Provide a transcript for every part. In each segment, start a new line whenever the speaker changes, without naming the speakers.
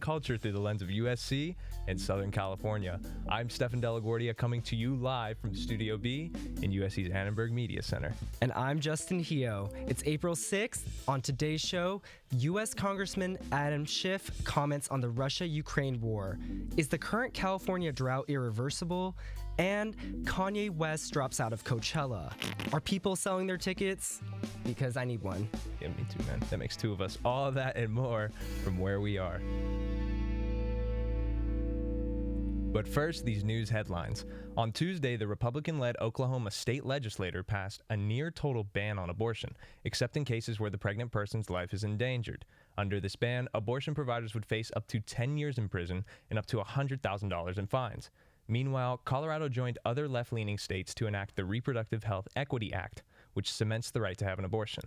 culture through the lens of USC and Southern California. I'm Stefan Guardia coming to you live from Studio B in USC's Annenberg Media Center.
And I'm Justin Hio. It's April 6th. On today's show, U.S. Congressman Adam Schiff comments on the Russia-Ukraine war. Is the current California drought irreversible? And Kanye West drops out of Coachella. Are people selling their tickets? Because I need one.
Yeah, me too, man. That makes two of us. All that and more from where we are. But first, these news headlines. On Tuesday, the Republican-led Oklahoma state legislature passed a near-total ban on abortion, except in cases where the pregnant person's life is endangered. Under this ban, abortion providers would face up to 10 years in prison and up to $100,000 in fines. Meanwhile, Colorado joined other left-leaning states to enact the Reproductive Health Equity Act, which cements the right to have an abortion.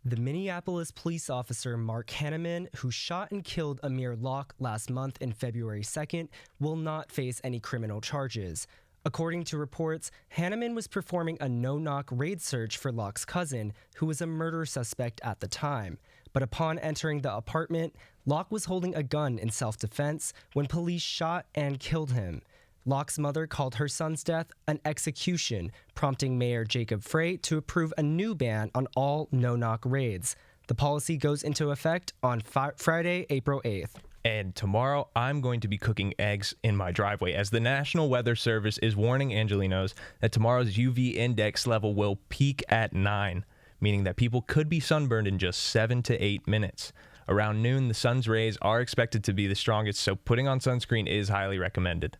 The Minneapolis police officer Mark Hanneman, who shot and killed Amir Locke last month in February 2nd, will not face any criminal charges. According to reports, Hanneman was performing a no-knock raid search for Locke's cousin, who was a murder suspect at the time. But upon entering the apartment, Locke was holding a gun in self-defense when police shot and killed him. Locke's mother called her son's death an execution, prompting Mayor Jacob Frey to approve a new ban on all no-knock raids. The policy goes into effect on Friday, April 8th.
And tomorrow, I'm going to be cooking eggs in my driveway, as the National Weather Service is warning Angelinos that tomorrow's UV index level will peak at 9, meaning that people could be sunburned in just 7 to 8 minutes. Around noon, the sun's rays are expected to be the strongest, so putting on sunscreen is highly recommended.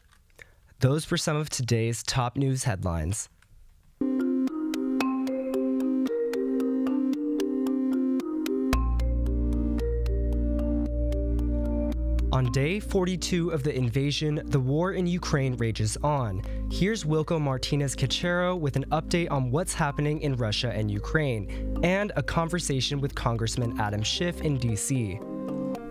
Those were some of today's top news headlines. On day 42 of the invasion, the war in Ukraine rages on. Here's Wilko Martinez-Cachero with an update on what's happening in Russia and Ukraine, and a conversation with Congressman Adam Schiff in D.C.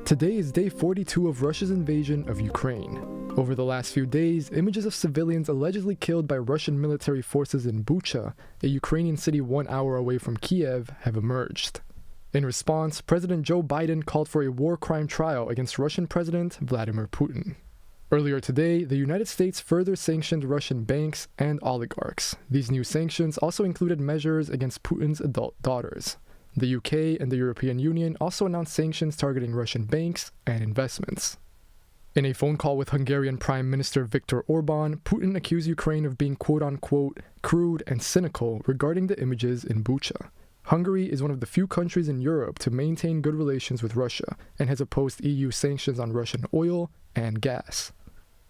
Today is day 42 of Russia's invasion of Ukraine. Over the last few days, images of civilians allegedly killed by Russian military forces in Bucha, a Ukrainian city 1 hour away from Kiev, have emerged. In response, President Joe Biden called for a war crime trial against Russian President Vladimir Putin. Earlier today, the United States further sanctioned Russian banks and oligarchs. These new sanctions also included measures against Putin's adult daughters. The UK and the European Union also announced sanctions targeting Russian banks and investments. In a phone call with Hungarian Prime Minister Viktor Orban, Putin accused Ukraine of being quote-unquote crude and cynical regarding the images in Bucha. Hungary is one of the few countries in Europe to maintain good relations with Russia and has opposed EU sanctions on Russian oil and gas.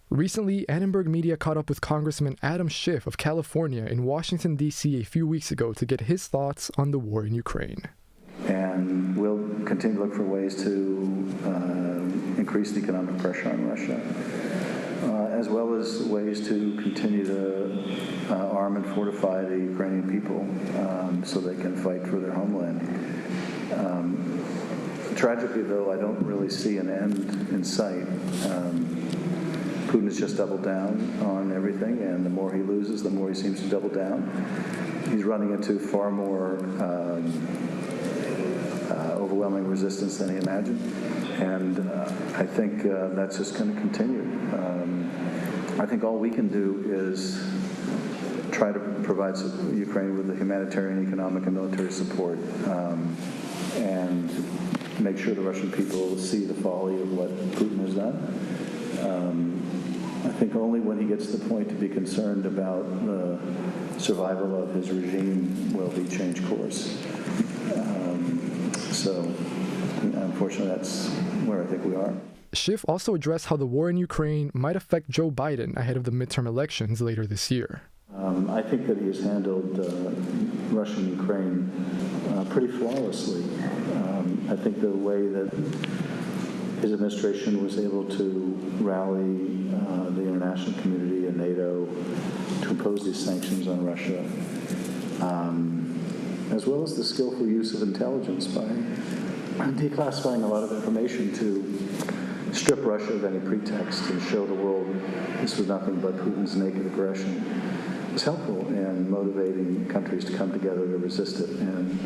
Recently, Annenberg Media caught up with Congressman Adam Schiff of California in Washington, D.C. a few weeks ago to get his thoughts on the war in Ukraine.
And we'll continue to look for ways to increase the economic pressure on Russia, as well as ways to continue to arm and fortify the Ukrainian people so they can fight for their homeland. Tragically, though, I don't really see an end in sight. Putin has just doubled down on everything, and the more he loses, the more he seems to double down. He's running into far more overwhelming resistance than he imagined, and I think that's just going to continue. I think all we can do is try to provide Ukraine with the humanitarian, economic, and military support, and make sure the Russian people see the folly of what Putin has done. I think only when he gets to the point to be concerned about the survival of his regime will he change course. So, unfortunately, that's where I think we are.
Schiff also addressed how the war in Ukraine might affect Joe Biden ahead of the midterm elections later this year.
I think that he has handled Russia and Ukraine pretty flawlessly. I think the way that his administration was able to rally the international community and NATO to impose these sanctions on Russia, as well as the skillful use of intelligence by declassifying a lot of information to strip Russia of any pretext and show the world this was nothing but Putin's naked aggression, was helpful in motivating countries to come together to resist it. And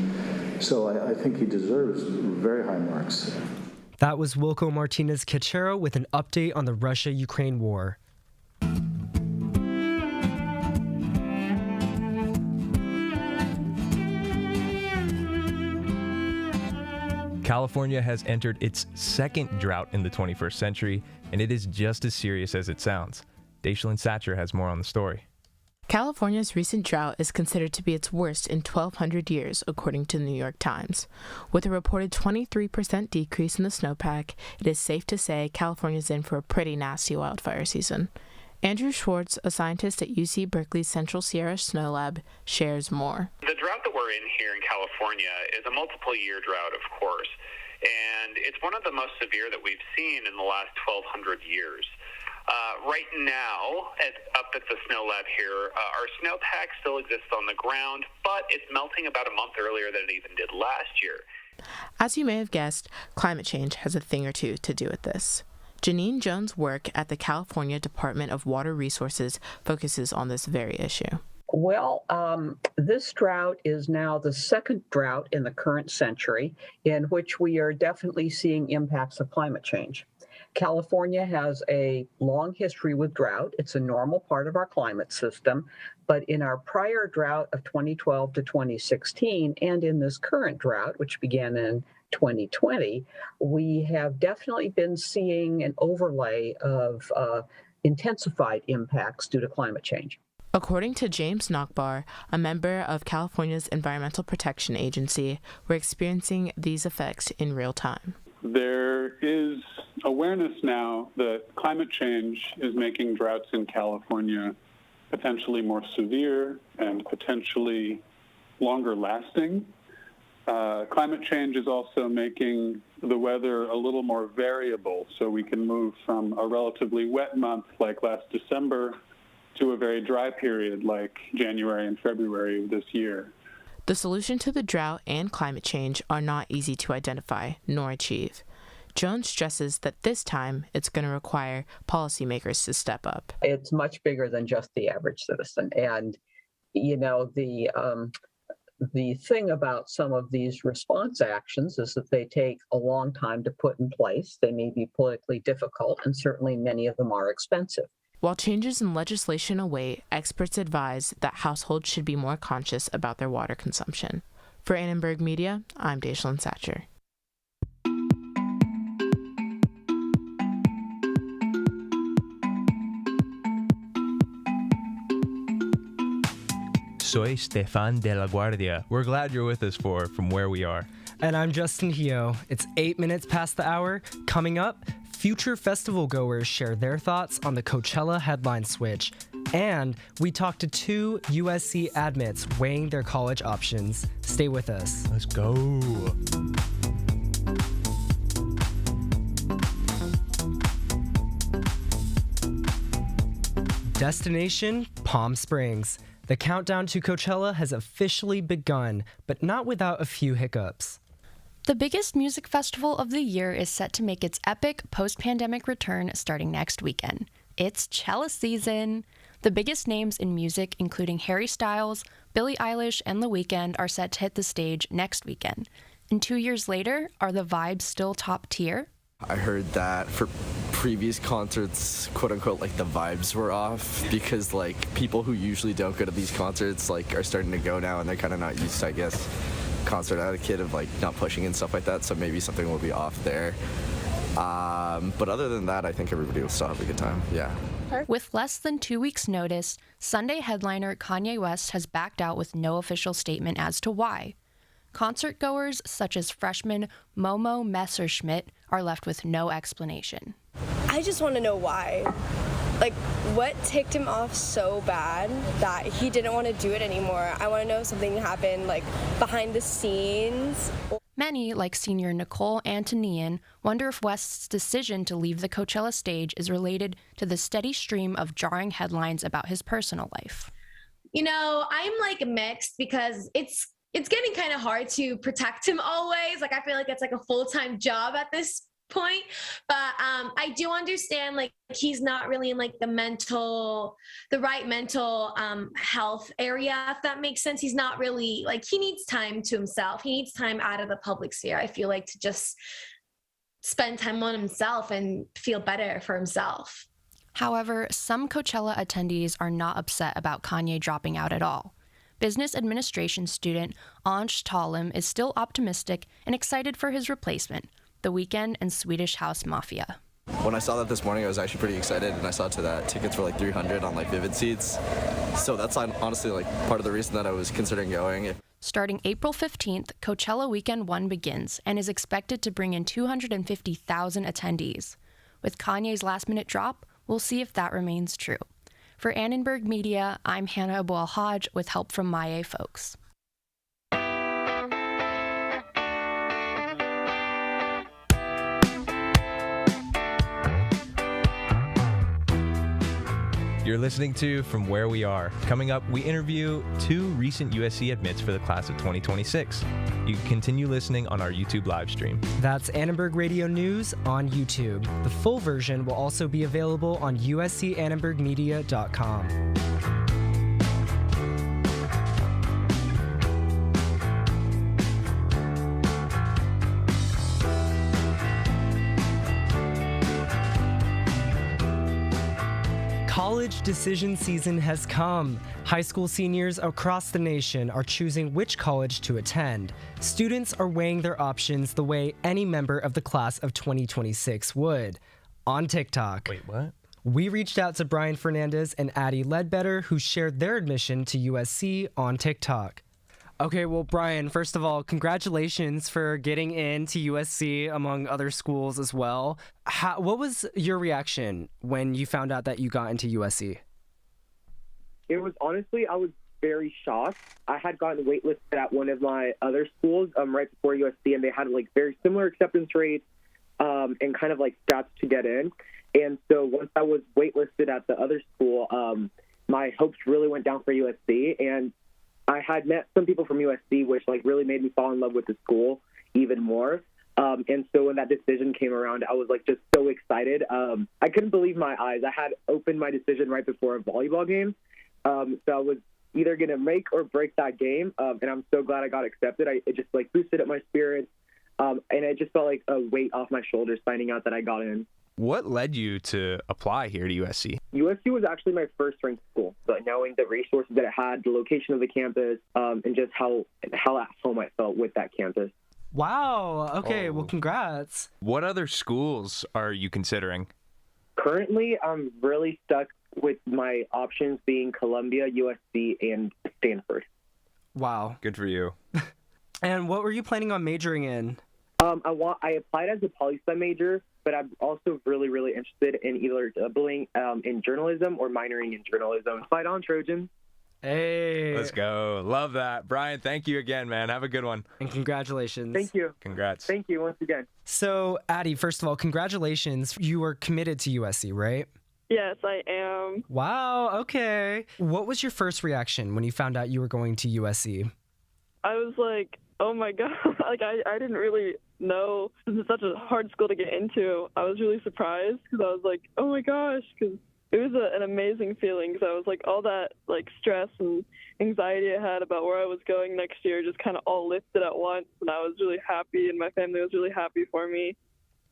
so I think he deserves very high marks.
That was Wilko Martinez-Cachero with an update on the Russia-Ukraine war.
California has entered its second drought in the 21st century, and it is just as serious as it sounds. Daishalyn Satcher has more on the story.
California's recent drought is considered to be its worst in 1,200 years, according to the New York Times. With a reported 23% decrease in the snowpack, it is safe to say California's in for a pretty nasty wildfire season. Andrew Schwartz, a scientist at UC Berkeley's Central Sierra Snow Lab, shares more.
The drought that we're in here in California is a multiple-year drought, of course, and it's one of the most severe that we've seen in the last 1,200 years. Right now, up at the snow lab here, our snowpack still exists on the ground, but it's melting about a month earlier than it even did last year.
As you may have guessed, climate change has a thing or two to do with this. Janine Jones' work at the California Department of Water Resources focuses on this very issue.
Well, this drought is now the second drought in the current century in which we are definitely seeing impacts of climate change. California has a long history with drought. It's a normal part of our climate system. But in our prior drought of 2012 to 2016, and in this current drought, which began in 2020, we have definitely been seeing an overlay of intensified impacts due to climate change.
According to James Nachbar, a member of California's Environmental Protection Agency, we're experiencing these effects in real time.
There is awareness now that climate change is making droughts in California potentially more severe and potentially longer lasting. Climate change is also making the weather a little more variable, so we can move from a relatively wet month like last December to a very dry period like January and February of this year.
The solution to the drought and climate change are not easy to identify nor achieve. Jones stresses that this time it's going to require policymakers to step up.
It's much bigger than just the average citizen. And, you know, the thing about some of these response actions is that they take a long time to put in place. They may be politically difficult, and certainly many of them are expensive.
While changes in legislation await, experts advise that households should be more conscious about their water consumption. For Annenberg Media, I'm Daishalyn Satcher.
Soy Stefan de la Guardia. We're glad you're with us from where we are.
And I'm Justin Hio. It's 8 minutes past the hour. Coming up, future festival goers share their thoughts on the Coachella headline switch. And we talk to two USC admits weighing their college options. Stay with us.
Let's go.
Destination Palm Springs. The countdown to Coachella has officially begun, but not without a few hiccups.
The biggest music festival of the year is set to make its epic post-pandemic return starting next weekend. It's Coachella season. The biggest names in music, including Harry Styles, Billie Eilish, and The Weeknd, are set to hit the stage next weekend. And 2 years later, are the vibes still top tier?
I heard that for previous concerts, quote unquote, like the vibes were off because like people who usually don't go to these concerts like are starting to go now and they're kind of not used to, I guess, concert etiquette of like not pushing and stuff like that. So maybe something will be off there. But other than that, I think everybody will still have a good time. Yeah.
With less than 2 weeks' notice, Sunday headliner Kanye West has backed out with no official statement as to why. Concert goers such as freshman Momo Messerschmidt are left with no explanation.
I just want to know why. Like, what ticked him off so bad that he didn't want to do it anymore? I want to know if something happened, like, behind the scenes.
Many, like senior Nicole Antonian, wonder if West's decision to leave the Coachella stage is related to the steady stream of jarring headlines about his personal life.
You know, I'm like mixed because it's getting kind of hard to protect him always. Like, I feel like it's like a full-time job at this point. But I do understand, like, he's not really in like the right mental health area, if that makes sense. He's not really, like, he needs time to himself. He needs time out of the public sphere, I feel like, to just spend time on himself and feel better for himself.
However, some Coachella attendees are not upset about Kanye dropping out at all. Business administration student Ansh Talim is still optimistic and excited for his replacement, The Weeknd and Swedish House Mafia.
When I saw that this morning, I was actually pretty excited, and I saw that tickets were like $300 on like Vivid Seats. So that's honestly like part of the reason that I was considering going.
Starting April 15th, Coachella Weekend 1 begins and is expected to bring in 250,000 attendees. With Kanye's last-minute drop, we'll see if that remains true. For Annenberg Media, I'm Hanah Abualhaj with help from Miyae folks.
You're listening to From Where We Are. Coming up, we interview 2 recent USC admits for the class of 2026. You can continue listening on our YouTube live stream.
That's Annenberg Radio News on YouTube. The full version will also be available on uscannenbergmedia.com. College decision season has come. High school seniors across the nation are choosing which college to attend. Students are weighing their options the way any member of the class of 2026 would. On TikTok.
Wait, what?
We reached out to Bryan Fernandez and Addy Ledbetter, who shared their admission to USC on TikTok. Okay, well, Bryan, first of all, congratulations for getting into USC among other schools as well. What was your reaction when you found out that you got into USC?
It was honestly, I was very shocked. I had gotten waitlisted at one of my other schools right before USC, and they had like very similar acceptance rates and kind of like stats to get in. And so once I was waitlisted at the other school, my hopes really went down for USC, and I had met some people from USC, which like really made me fall in love with the school even more. And so when that decision came around, I was like just so excited. I couldn't believe my eyes. I had opened my decision right before a volleyball game. So I was either going to make or break that game. And I'm so glad I got accepted. It just like boosted up my spirits. And it just felt like a weight off my shoulders finding out that I got in.
What led you to apply here to USC?
USC was actually my first ranked school, but knowing the resources that it had, the location of the campus, and just how at home I felt with that campus.
Wow. Okay, well, congrats.
What other schools are you considering?
Currently, I'm really stuck with my options being Columbia, USC, and Stanford.
Wow.
Good for you.
And what were you planning on majoring in?
I applied as a poli-sci major, but I'm also really, really interested in either doubling in journalism or minoring in journalism. Fight on, Trojans.
Hey.
Let's go. Love that. Bryan, thank you again, man. Have a good one.
And congratulations.
Thank you.
Congrats.
Thank you once again.
So, Addy, first of all, congratulations. You were committed to USC, right?
Yes, I am.
Wow, okay. What was your first reaction when you found out you were going to USC?
I was like, oh my God. Like, I didn't really know this is such a hard school to get into. I was really surprised because I was like, oh my gosh, because it was an amazing feeling because I was like, all that like stress and anxiety I had about where I was going next year just kind of all lifted at once, and I was really happy, and my family was really happy for me.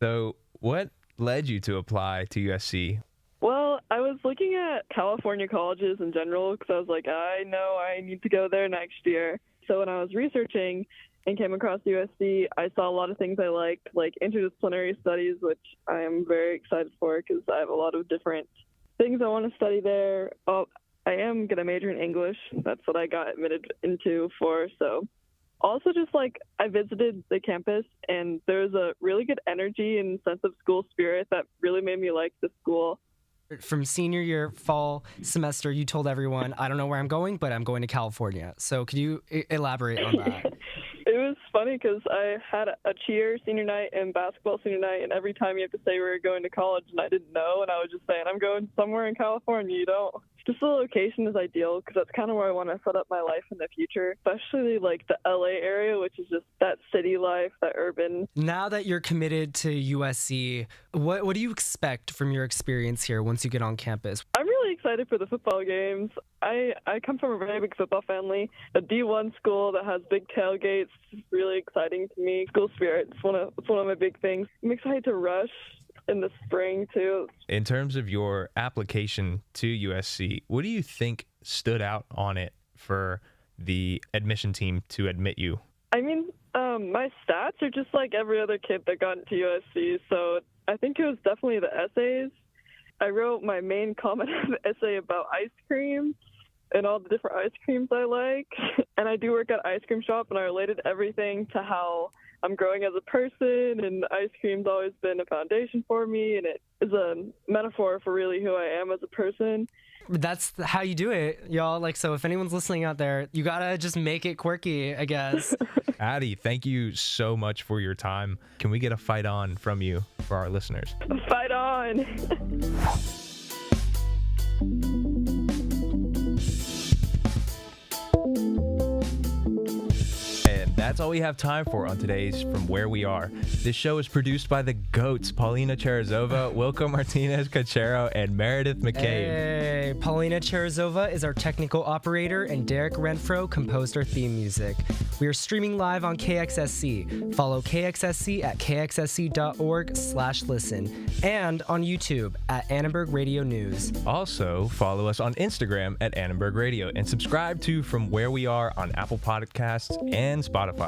So what led you to apply to USC?
Well, I was looking at California colleges in general because I was like, I know I need to go there next year. So when I was researching and came across USC, I saw a lot of things I liked, like interdisciplinary studies, which I am very excited for because I have a lot of different things I want to study there. I am going to major in English. That's what I got admitted into for. So also just like I visited the campus and there was a really good energy and sense of school spirit that really made me like the school.
From senior year, fall semester, you told everyone, I don't know where I'm going, but I'm going to California. So could you elaborate on that?
It was funny because I had a cheer senior night and basketball senior night, and every time you have to say where you're going to college, and I didn't know, and I was just saying, I'm going somewhere in California, you know? Just the location is ideal because that's kind of where I want to set up my life in the future, especially like the LA area, which is just that city life, that urban.
Now that you're committed to USC, what do you expect from your experience here once you get on campus?
I'm really excited excited for the football games. I come from a very big football family. A D1 school that has big tailgates is really exciting to me. School spirit, it's one of my big things. I'm excited to rush in the spring, too.
In terms of your application to USC, what do you think stood out on it for the admission team to admit you?
I mean, my stats are just like every other kid that got into USC, so I think it was definitely the essays. I wrote my main comment of the essay about ice cream and all the different ice creams I like. And I do work at an ice cream shop, and I related everything to how I'm growing as a person, and ice cream's always been a foundation for me, and it is a metaphor for really who I am as a person.
That's how you do it, y'all. Like, so if anyone's listening out there, you gotta just make it quirky, I guess.
Addy, thank you so much for your time. Can we get a fight on from you for our listeners?
Fight on!
That's all we have time for on today's From Where We Are. This show is produced by the GOATs, Polina, Cherezova, Wilko, Martinez-Cachero, and Meredith McCabe.
Hey, Polina Cherezova is our technical operator, and Derek Renfro composed our theme music. We are streaming live on KXSC. Follow KXSC at kxsc.org/listen, and on YouTube at Annenberg Radio News.
Also, follow us on Instagram at Annenberg Radio, and subscribe to From Where We Are on Apple Podcasts and Spotify.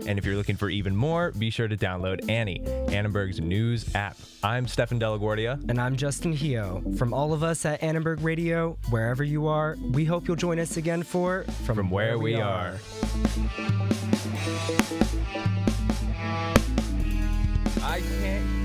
And if you're looking for even more, be sure to download Annie, Annenberg's news app. I'm Stefan de la Guardia.
And I'm Justin Hio. From all of us at Annenberg Radio, wherever you are, we hope you'll join us again for
From Where We Are. I can't